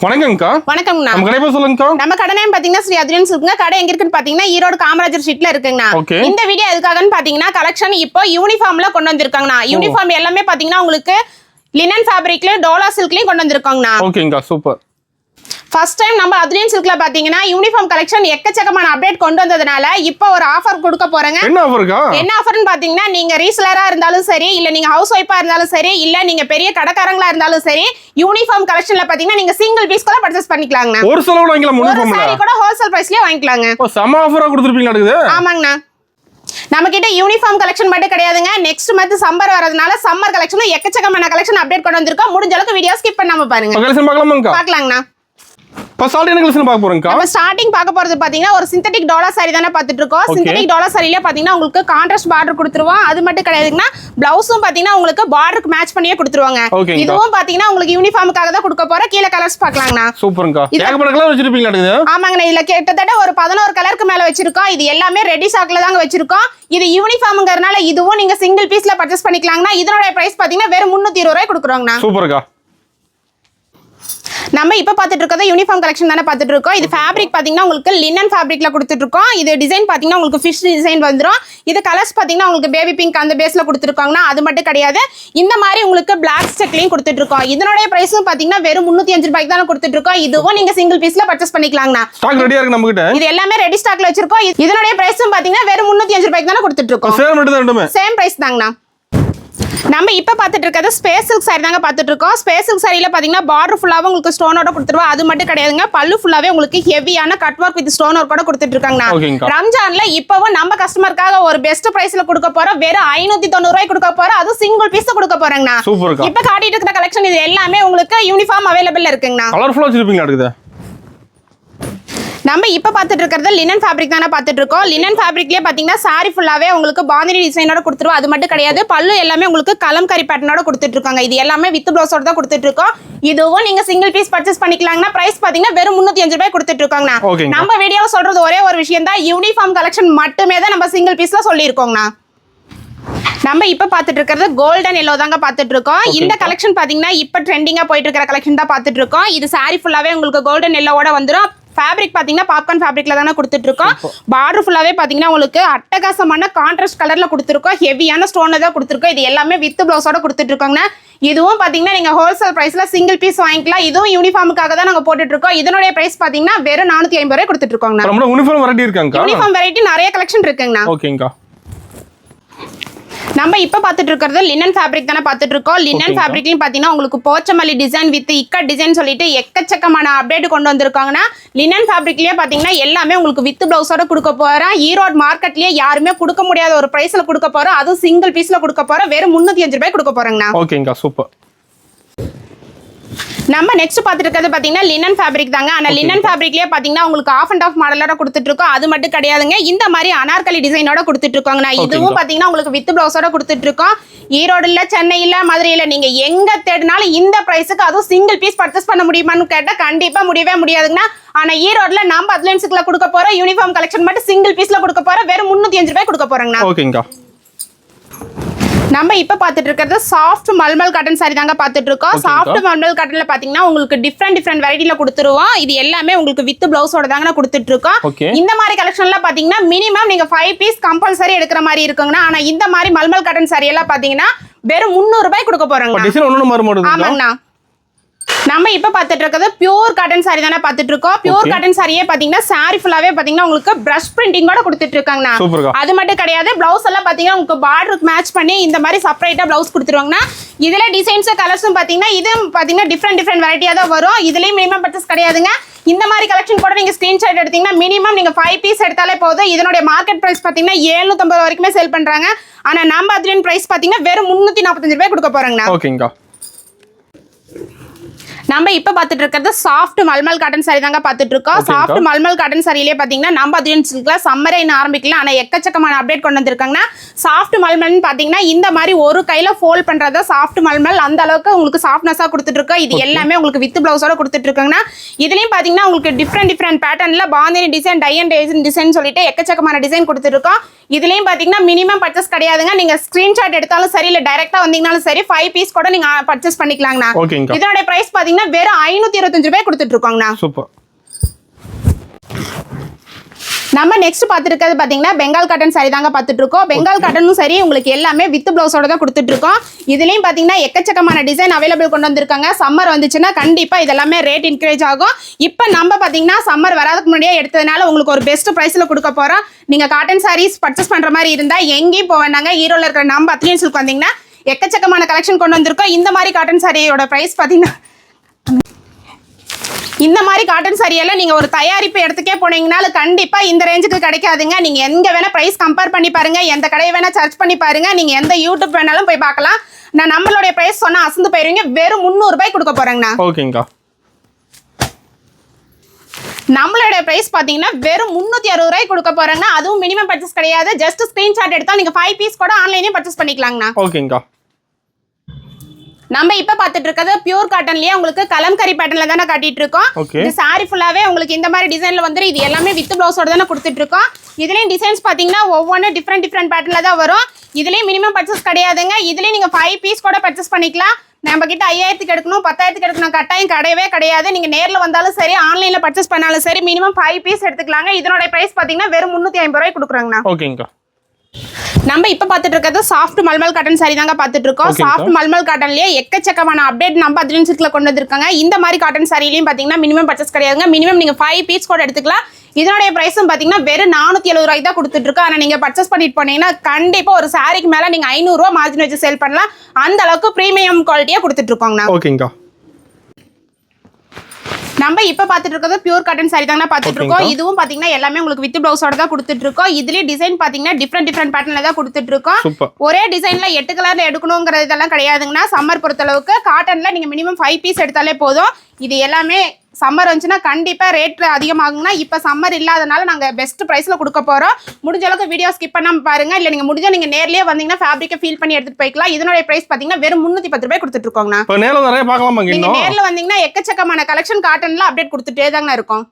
வணக்கம்க்கா. வணக்கம்ண்ணா. நம்ம கடை பேர் சொல்லுங்கக்கா. நம்ம கடை நேம் பாத்தீங்கன்னா ஸ்ரீ அத்ரியன்ஸ் இருக்குங்க. கடை எங்க இருக்குன்னு பாத்தீங்கன்னா ஈரோடு காமராஜர் ஸ்ட்ரீட்ல இருக்குங்கண்ணா. இந்த வீடியோ எதுக்காகன்னு பாத்தீங்கன்னா கலெக்ஷன் இப்போ யூனிஃபார்ம்ல கொண்டு வந்திருக்காங்கண்ணா. யூனிஃபார்ம் எல்லாமே பாத்தீங்கன்னா உங்களுக்கு லினன் ஃபேப்ரிக்ல டோலா சில்க்லயும் கொண்டு வந்திருக்காங்கண்ணா. ஓகேங்கா, சூப்பர். ஃபர்ஸ்ட் டைம் நம்ம அத்ரியன் சில்க்ல பாத்தீங்கன்னா யூனிஃபார்ம் கலெக்ஷன் எக்கச்சக்கமான அப்டேட் கொண்டு வந்ததனால இப்போ ஒரு ஆஃபர் கொடுக்க போறேங்க. என்ன ஆஃபர்க்கா? என்ன ஆஃபர்னு பாத்தீங்கன்னா நீங்க ரீசெலரா இருந்தாலும் சரி, இல்ல நீங்க ஹவுஸ் ஒய்ஃபா இருந்தாலும் சரி, இல்ல நீங்க பெரிய கடைக்காரங்களா இருந்தாலும் சரி, யூனிஃபார்ம் கலெக்ஷன்ல பாத்தீங்கன்னா நீங்க சிங்கிள் பீஸ் கூட பர்ச்சேஸ் பண்ணிக்கலாங்க. ஒரு செலவு வாங்கிக்கலாம், ஒரு சாரி கூட ஹோல்சேல் பிரைஸ்லயே வாங்கிக்கலாங்க. செம ஆஃபரா கொடுத்துருப்பீங்க. ஆமாங்கண்ணா. நம்ம கிட்ட யூனிஃபார்ம் கலெக்ஷன் மட்டும் கிடையாதுங்க. நெக்ஸ்ட் மந்த் சம்மர் வரதுனால சம்மர் கலெக்ஷன் எக்கச்சக்கமான கலெக்ஷன் அப்டேட் கொண்டு வந்திருக்கோம். முடிஞ்ச அளவுக்கு வீடியோ ஸ்கிப் பண்ணாம பாருங்க. கலெக்ஷன் பார்க்கலாமாங்கா? பார்க்கலாங்கண்ணா. ஸ்டார்டிங் பார்க்க போறது பாத்தீங்கன்னா ஒரு சிந்தட்டிக் டோலா சாரி தானே பாத்துட்டு இருக்கோம். சிந்தட்டிக் டோலா சாரில பாத்தீங்கன்னா உங்களுக்கு கான்ட்ராஸ்ட் பார்டர் கொடுத்துருவோம். அது மட்டும் கிடையாதுன்னா பிளவுஸும் பாத்தீங்கன்னா உங்களுக்கு பார்டருக்கு மேட்ச் பண்ணியே கொடுத்துருவாங்க. இதுவும் பாத்தீங்கன்னா உங்களுக்கு யூனிஃபார்முக்காக தான் கொடுக்க போற. கீழ கலர்ஸ் பார்க்கலாங்கண்ணா. சூப்பர்ங்கா. ஏகப்பட்ட கலர் வச்சிருப்பீங்களா? ஆமாங்கண்ணா. இதுல கிட்டத்தட்ட ஒரு 11 கலருக்கு மேல வச்சிருக்கோம். இது எல்லாமே ரெடி ஸ்டாக்ல தாங்க வச்சிருக்கோம். இது யூனிஃபார்ம்ங்கறனால இதுவும் நீங்க சிங்கிள் பீஸ்ல பர்ச்சேஸ் பண்ணிக்கலாங்கண்ணா. இதனோட பிரைஸ் பாத்தீங்கன்னா வெறும் 320 ரூபாய் கொடுக்குறோங்கண்ணா. சூப்பர்ங்கா. நம்ம இப்ப பாத்துட்டு இருக்கறது யூனிஃபார்ம் கலெக்ஷன் தானே பாத்துட்டு இருக்கோம். இது ஃபேப்ரிக் பாத்தீங்கன்னா உங்களுக்கு லினன் ஃபேப்ரிக்ல கொடுத்துட்டு இருக்கோம். இது டிசைன் பாத்தீங்கன்னா உங்களுக்கு ஃபிஷ் டிசைன் வந்துரும். இது கலர்ஸ் பாத்தீங்கன்னா உங்களுக்கு பேபி பிங்க் அந்த பேஸ்ல கொடுத்துருக்காங்கன்னா அது மட்டும் கிடையாது. இந்த மாதிரி உங்களுக்கு பிளாக் ஸ்டெக்லயும் கொடுத்துட்டு இருக்கோம். இதனோட பிரைஸும் பாத்தீங்கன்னா வெறும் 305 ரூபாய்க்கு தானே கொடுத்துட்டு இருக்கோம். இதுவும் நீங்க சிங்கிள் பீஸ்ல பர்ச்சேஸ் பண்ணிக்கலாங்கண்ணா. ஸ்டாக் ரெடியா இருக்கு நம்ம கிட்ட. இது எல்லாமே ரெடி ஸ்டாக்ல வச்சிருக்கோம். இதனோட பிரைஸும் பாத்தீங்கன்னா வெறும் 305 ரூபாய்க்கு தானே கொடுத்துட்டு இருக்கோம். சேம் பிரைஸ் தாங்கண்ணா. நம்ம இப்ப பாத்துட்டு இருக்கிறது ஸ்பேஸ் சில்க் சாரி தாங்க பாத்துட்டு இருக்கோம். ஸ்பேஸ் சில்க் சாரியில பாத்தீங்கன்னா பார்டர் ஃபுல்லாவே உங்களுக்கு ஸ்டோனோட கொடுத்துருவா. அது மட்டும் கிடையாதுங்க, பல்லு ஃபுல்லாவே உங்களுக்கு ஹெவியான cut work with stone work கூட கொடுத்துட்டு இருக்காங்க. ரம்ஜான்ல இப்பவும் நம்ம கஸ்டமருக்காக ஒரு பெஸ்ட் பிரைஸ்ல கொடுக்க போறோம். வெறும் 590 ரூபாய் கொடுக்க போறோம். அது சிங்கிள் பீஸ் கொடுக்க போறேங்கண்ணா. இப்ப காட்டிட்டு இருக்கிற கலெக்ஷன் இது எல்லாமே உங்களுக்கு யூனிஃபார்ம் அவைலபிள் இருக்குங்கண்ணா. கலர்ஃபுல்லா வச்சிருப்பீங்க அடுத்து. நம்ம இப்ப பாத்துட்டு இருக்கிறது லினன் ஃபேப்ரிக் தானே பாத்துட்டு இருக்கோம். லினன் ஃபேப்ரிக்லயே பாத்தீங்கன்னா சாரி ஃபுல்லாவே உங்களுக்கு பாந்தினி டிசைனோட கொடுத்துருவோம். அது மட்டும் கிடையாது, பல்லு எல்லாமே உங்களுக்கு கலம்கரி பேட்டர்னோட கொடுத்துட்டு இருக்காங்க. இது எல்லாமே வித் பிளவுஸோட தான் கொடுத்துட்டு இருக்கோம். இதுவும் நீங்க சிங்கிள் பீஸ் பர்ச்சேஸ் பண்ணிக்கலாங்கன்னா பிரைஸ் பாத்தீங்கன்னா வெறும் 305 ரூபாய் கொடுத்துட்டு இருக்காங்கண்ணா. நம்ம வீடியோல சொல்றது ஒரே ஒரு விஷயம் தான், யூனிஃபார்ம் கலெக்ஷன் மட்டுமே தான் நம்ம சிங்கிள் பீஸ்ல சொல்லியிருக்கோங்கண்ணா. நம்ம இப்ப பாத்துட்டு இருக்கிறது கோல்டன் எல்லோ தாங்க பாத்துட்டு இருக்கோம். இந்த கலெக்ஷன் பாத்தீங்கன்னா இப்ப ட்ரெண்டிங்கா போயிட்டு இருக்கிற கலெக்ஷன் தான் பாத்துட்டு இருக்கோம். இது சாரி ஃபுல்லாவே உங்களுக்கு கோல்டன் எல்லோவோட வந்துரும். ஃபேப்ரிக் பாத்தீங்கன்னா பாப்கார்ன் ஃபேப்ரிக்ல தானே கொடுத்துட்டு இருக்கோம். பார்டர் ஃபுல்லாவே பாத்தீங்கன்னா உங்களுக்கு அட்டகாசமான கான்ட்ராஸ்ட் கலர்ல கொடுத்துருக்கோம். ஹெவியான ஸ்டோன் தான் கொடுத்துருக்கோம். இது எல்லாமே வித் பிளவுஸோட கொடுத்துட்டு இருக்கோங்க. இதுவும் பாத்தீங்கன்னா நீங்க ஹோல்சேல் பிரைஸ்ல சிங்கிள் பீஸ் வாங்கிக்கலாம். இதுவும் யூனிஃபார்முக்காக தான் நாங்க போட்டுட்டு இருக்கோம். இதனுடைய பிரைஸ் பாத்தீங்கன்னா வெறும் 450 ரூபாய் கொடுத்துட்டு இருக்கோங்க. யூனிஃபார்ம் வெரைட்டி இருக்காங்க. யூனிஃபார்ம் வெரைட்டி நிறைய கலெக்ஷன் இருக்குங்கண்ணா. ஓகேங்கா. நம்ம இப்ப பாத்துட்டு இருக்கிறது லினன் ஃபேப்ரிக் தானே பாத்துட்டு இருக்கோம். லினன் ஃபேப்ரிக்லயும் பாத்தீங்கன்னா உங்களுக்கு Pochampally design with ikat design சொல்லிட்டு எக்கச்சக்கமான அப்டேட் கொண்டு வந்திருக்காங்கன்னா. லினன் ஃபேப்ரிக்லயே பாத்தீங்கன்னா எல்லாமே உங்களுக்கு வித் பிளவுஸோட கொடுக்க போறோம். ஈரோடு மார்க்கெட்லயே யாருமே கொடுக்க முடியாத ஒரு பிரைஸ்ல கொடுக்க போறோம். அதுவும் சிங்கிள் பீஸ்ல கொடுக்க போறோம். வெறும் 305 ரூபாய் கொடுக்க போறோங்கண்ணா. ஓகேங்கா, சூப்பர். நம்ம நெக்ஸ்ட் பாத்துட்டு இருக்கிறது பாத்தீங்கன்னா லினன் ஃபேப்ரிக் தாங்க. ஆனா லினன் ஃபேப்ரிக்லயே பாத்தீங்கன்னா உங்களுக்கு ஆஃப் அண்ட் ஆஃப் மாடலோட கொடுத்துட்டு இருக்கோம். அது மட்டும் கிடையாதுங்க, இந்த மாதிரி அனார்கலி டிசைனோட கொடுத்துட்டு இருக்கோங்கண்ணா. இதுவும் பாத்தீங்கன்னா உங்களுக்கு வித் பிளவுஸோட கொடுத்துட்டு இருக்கோம். ஈரோடுல, சென்னையில, மதுரையில நீங்க எங்க தேடினாலும் இந்த பிரைஸுக்கு அதுவும் சிங்கிள் பீஸ் பர்ச்சேஸ் பண்ண முடியுமான்னு கேட்டா கண்டிப்பா முடியவே முடியாதுங்கண்ணா. ஆனா ஈரோடுல நம்ம அத்லன்ஸ்ல கொடுக்க போறோம் யூனிஃபார்ம் கலெக்ஷன் மட்டும் சிங்கிள் பீஸ்ல கொடுக்க போறோம். வெறும் 305 ரூபாய் கொடுக்க போறோங்கண்ணா. ஓகேங்கா. நம்ம இப்ப பாத்துட்டு இருக்கிறது சாஃப்ட் மல்மல் காட்டன் சாரி தாங்க பாத்துட்டு இருக்கோம். சாஃப்ட் மல்மல் காட்டன்ல பாத்தீங்கன்னா உங்களுக்கு டிஃப்ரெண்ட் வெரைட்டில கொடுத்துருவோம். இது எல்லாமே உங்களுக்கு வித் பிளவுஸோட தாங்க கொடுத்துட்டு இருக்கோம். இந்த மாதிரி கலெக்ஷன்ல பாத்தீங்கன்னா மினிமம் நீங்க 5 பீஸ் கம்பல்சரி எடுக்கிற மாதிரி இருக்குங்கண்ணா. ஆனா இந்த மாதிரி மல்மல் காட்டன் சாரி எல்லாம் பாத்தீங்கன்னா வெறும் 300 ரூபாய் கொடுக்க போறாங்க. ஆமாங்கண்ணா. நம்ம இப்ப பாத்துட்டு இருக்கிறது பியூர் காட்டன் சாரி தானே பாத்துட்டு இருக்கோம். பியூர் காட்டன் சாரியே பாத்தீங்கன்னா சாரி ஃபுல்லாவே பாத்தீங்கன்னா உங்களுக்கு பிரஷ் பிரிண்டிங்கோட கொடுத்துட்டு இருக்காங்கண்ணா. அது மட்டும் கிடையாது, பிளவுஸ் எல்லாம் பாத்தீங்கன்னா உங்களுக்கு பார்டருக்கு மேட்ச் பண்ணி இந்த மாதிரி செப்பரேட்டா பிளவுஸ் கொடுத்துருவாங்கண்ணா. இதுல டிசைன்ஸ் கலர்ஸும் பாத்தீங்கன்னா இது பாத்தீங்கன்னா டிஃப்ரெண்ட் வெரைட்டியா தான் வரும். இதுலயும் மினிமம் பர்ச்சேஸ் கிடையாதுங்க. இந்த மாதிரி கலெக்ஷன் கூட நீங்க ஸ்கிரீன்ஷாட் எடுத்தீங்கன்னா மினிமம் நீங்க 5 பீஸ் எடுத்தாலே போதும். இதனுடைய மார்க்கெட் பிரைஸ் பாத்தீங்கன்னா 750 வரைக்குமே சேல் பண்றாங்க. ஆனா நம்ம அத்ரியன் பிரைஸ் பாத்தீங்கன்னா வெறும் 345 ரூபாய் கொடுக்க போறாங்கண்ணா. ஓகேங்கா. நம்ம இப்ப பாத்துட்டு இருக்கிறது சாஃப்ட் மல்மல் காட்டன் சாரி தாங்க பாத்துட்டு இருக்கோம். சாஃப்ட் மல்மல் காட்டன் சாரியிலே பாத்தீங்கன்னா நம்ம அத்ரியன் சில்க்ல சம்மரே இன்னும் ஆரம்பிக்கலாம். ஆனா எக்கச்சக்கமான அப்டேட் கொண்டு வந்திருக்காங்கன்னா. சாஃப்ட் மல்மல் பாத்தீங்கன்னா இந்த மாதிரி ஒரு கையில ஃபோல்ட் பண்றதா சாஃப்ட் மல்மல். அந்த அளவுக்கு உங்களுக்கு சாஃப்ட்னஸா கொடுத்துட்டு இருக்கோம். இது எல்லாமே உங்களுக்கு வித் பிளவுஸோட கொடுத்துட்டு இருக்காங்கன்னா. இதுலயும் பாத்தீங்கன்னா உங்களுக்கு டிஃப்ரெண்ட் பேட்டர்ன்ல bandhani design, tie and design சொல்லிட்டு எக்கச்சக்கமான டிசைன் கொடுத்துட்டு இருக்கோம். இதுலயும் பாத்தீங்கன்னா மினிமம் பர்ச்சேஸ் கிடையாதுங்க. நீங்க ஸ்கிரீன்ஷாட் எடுத்தாலும் சரி, இல்ல டைரக்டா வந்தீங்கனாலும் சரி 5 பீஸ் கூட நீங்க பர்ச்சேஸ் பண்ணிக்கலாங்கண்ணா. இதோட பிரைஸ் பாத்தீங்கன்னா பாத்தீங்கன்னா வெறும் 525 ரூபாய் கொடுத்துட்டு இருக்கோங்கண்ணா. சூப்பர். நம்ம நெக்ஸ்ட் பார்த்துருக்கிறது பார்த்தீங்கன்னா பெங்கால் காட்டன் சாரி தாங்க பார்த்துட்டு இருக்கோம். பெங்கால் காட்டனும் சரி உங்களுக்கு எல்லாமே வித் பிளவுஸோட தான் கொடுத்துட்டு இருக்கோம். இதுலயும் பார்த்தீங்கன்னா எக்கச்சக்கமான டிசைன் அவைலபிள் கொண்டு வந்திருக்காங்க. சம்மர் வந்துச்சுன்னா கண்டிப்பா இதெல்லாமே ரேட் இன்க்ரீஸ் ஆகும். இப்போ நம்ம பார்த்தீங்கன்னா சம்மர் வராதுக்கு முன்னாடியே எடுத்ததுனால உங்களுக்கு ஒரு பெஸ்ட் பிரைஸ்ல கொடுக்க போறோம். நீங்க காட்டன் சாரீஸ் பர்ச்சேஸ் பண்ற மாதிரி இருந்தா எங்கேயும் போக வேண்டாங்க. ஈரோல இருக்கிற நம்ம அத்லியன் சில்க் வந்தீங்கன்னா எக்கச்சக்கமான கலெக்ஷன் கொண்டு வந்திருக்கோம். இந்த மாதிரி காட்டன் சாரியோட பிரைஸ் பார்த்தீங்கன்னா இந்த மாதிரி காட்டன் சாரியெல்லாம் நீங்க ஒரு தயாரிப்பு இடத்துக்கே போனீங்கனாலும் கண்டிப்பா இந்த ரேஞ்சுக்கு கிடைக்காதுங்க. நீங்க எங்க வேணா பிரைஸ் கம்பேர் பண்ணி பாருங்க, எந்த கடையை வேணா சர்ச் பண்ணி பாருங்க, நீங்க எந்த யூடியூப் வேணாலும் போய் பார்க்கலாம். நான் நம்மளுடைய பிரைஸ் சொன்னா அசந்து போயிருவீங்க. வெறும் 300 ரூபாய் கொடுக்க போறேங்கண்ணா. ஓகேங்கா. நம்மளுடைய பிரைஸ் பாத்தீங்கன்னா வெறும் 360 ரூபாய் கொடுக்க போறேங்க. அதுவும் மினிமம் பர்ச்சேஸ் கிடையாது. ஜஸ்ட் ஸ்கிரீன்ஷாட் எடுத்தா நீங்க 5 பீஸ் கூட ஆன்லைன்லயே பர்ச்சேஸ் பண்ணிக்கலாங்கண்ணா. ஓகேங்கா. நம்ம இப்ப பாத்துட்டு இருக்கிறது பியூர் காட்டன்லயே உங்களுக்கு கலம்கரி பேட்டர்ன்ல தானே காட்டிட்டு இருக்கோம். இந்த சாரி ஃபுல்லாவே உங்களுக்கு இந்த மாதிரி டிசைன்ல வந்து இது எல்லாமே வித் பிளவுஸோட தானே கொடுத்துட்டு இருக்கோம். இதுலயும் டிசைன்ஸ் பாத்தீங்கன்னா ஒவ்வொன்றும் டிஃப்ரெண்ட் பேட்டர்ன்ல தான் வரும். இதுலயும் மினிமம் பர்ச்சேஸ் கிடையாதுங்க. இதுலயும் நீங்க 5 பீஸ் கூட பர்ச்சேஸ் பண்ணிக்கலாம். நம்ம கிட்ட 5000க்கு எடுக்கணும் 10,000க்கு எடுக்கணும் கட்டாயம் கிடையவே கிடையாது. நீங்க நேர்ல வந்தாலும் சரி ஆன்லைன்ல பர்ச்சேஸ் பண்ணாலும் சரி மினிமம் 5 பீஸ் எடுத்துக்கலாங்க. இதனோட பிரைஸ் பாத்தீங்கன்னா வெறும் 350 ரூபாய் கொடுக்குறாங்கண்ணா. ஓகேங்கா. நம்ம இப்ப பாத்துட்டு இருக்கிறது சாஃப்ட் மல்மல் காட்டன் சாரி தாங்க பாத்துட்டு இருக்கோம். சாஃப்ட் மல்மல் காட்டன்லயே எக்கச்சக்கமான அப்டேட் நம்ம அத்லியன் சில்க்ல கொண்டு வந்திருக்காங்க. இந்த மாதிரி காட்டன் சாரிலையும் பாத்தீங்கன்னா மினிமம் பர்ச்சேஸ் கிடையாதுங்க. மினிமம் நீங்க 5 பீஸ் கூட எடுத்துக்கலாம். இதனுடைய பிரைஸும் பாத்தீங்கன்னா வெறும் 470 ரூபாய்க்கு தான் கொடுத்துட்டு இருக்கோம். ஆனா நீங்க பர்ச்சேஸ் பண்ணிட்டு போனீங்கன்னா கண்டிப்பா ஒரு சாரிக்கு மேல நீங்க 500 ரூபாய் மார்ஜின் வச்சு சேல் பண்ணலாம். அந்த அளவுக்கு பிரீமியம் குவாலிட்டியா கொடுத்துட்டு இருக்கோங்கண்ணா. ஓகேங்கா. நம்ம இப்ப பாத்துட்டு இருக்கிறது பியூர் காட்டன் சாரி தாங்க பாத்துட்டு இருக்கோம். இதுவும் பாத்தீங்கன்னா எல்லாமே உங்களுக்கு வித் பிளவுஸோட தான் கொடுத்துட்டு இருக்கோம். இதுலயே டிசைன் பாத்தீங்கன்னா டிஃப்ரெண்ட் பேட்டர்ன்ல தான் கொடுத்துட்டு இருக்கோம். ஒரே டிசைன்ல 8 கலர்ல எடுக்கணுங்கிறது இதெல்லாம் கிடையாதுங்கன்னா. சம்மர் பொறுத்த அளவுக்கு காட்டன்ல நீங்க மினிமம் 5 பீஸ் எடுத்தாலே போதும். இது எல்லாமே சம்மர் வந்துச்சுன்னா கண்டிப்பா ரேட் அதிகமாகுங்கன்னா இப்ப சம்மர் இல்லாதனால நாங்க பெஸ்ட் பிரைஸ்ல கொடுக்க போறோம். முடிஞ்ச அளவுக்கு வீடியோ ஸ்கிப் பண்ணாம பாருங்க. இல்ல நீங்க முடிஞ்சா நீங்க நேர்லயே வந்தீங்கன்னா ஃபேப்ரிக்கை ஃபீல் பண்ணி எடுத்துட்டு போய்க்கலாம். இதனுடைய பிரைஸ் பாத்தீங்கன்னா வெறும் 310 ரூபாய் கொடுத்துட்டு இருக்கோங்கண்ணா. நேர்ல நிறைய பார்க்கலாமா? நீங்க நேர்ல வந்தீங்கன்னா எக்கச்சக்கமான கலெக்ஷன் காட்டன்ல அப்டேட் கொடுத்துட்டே தாங்க இருக்கும்.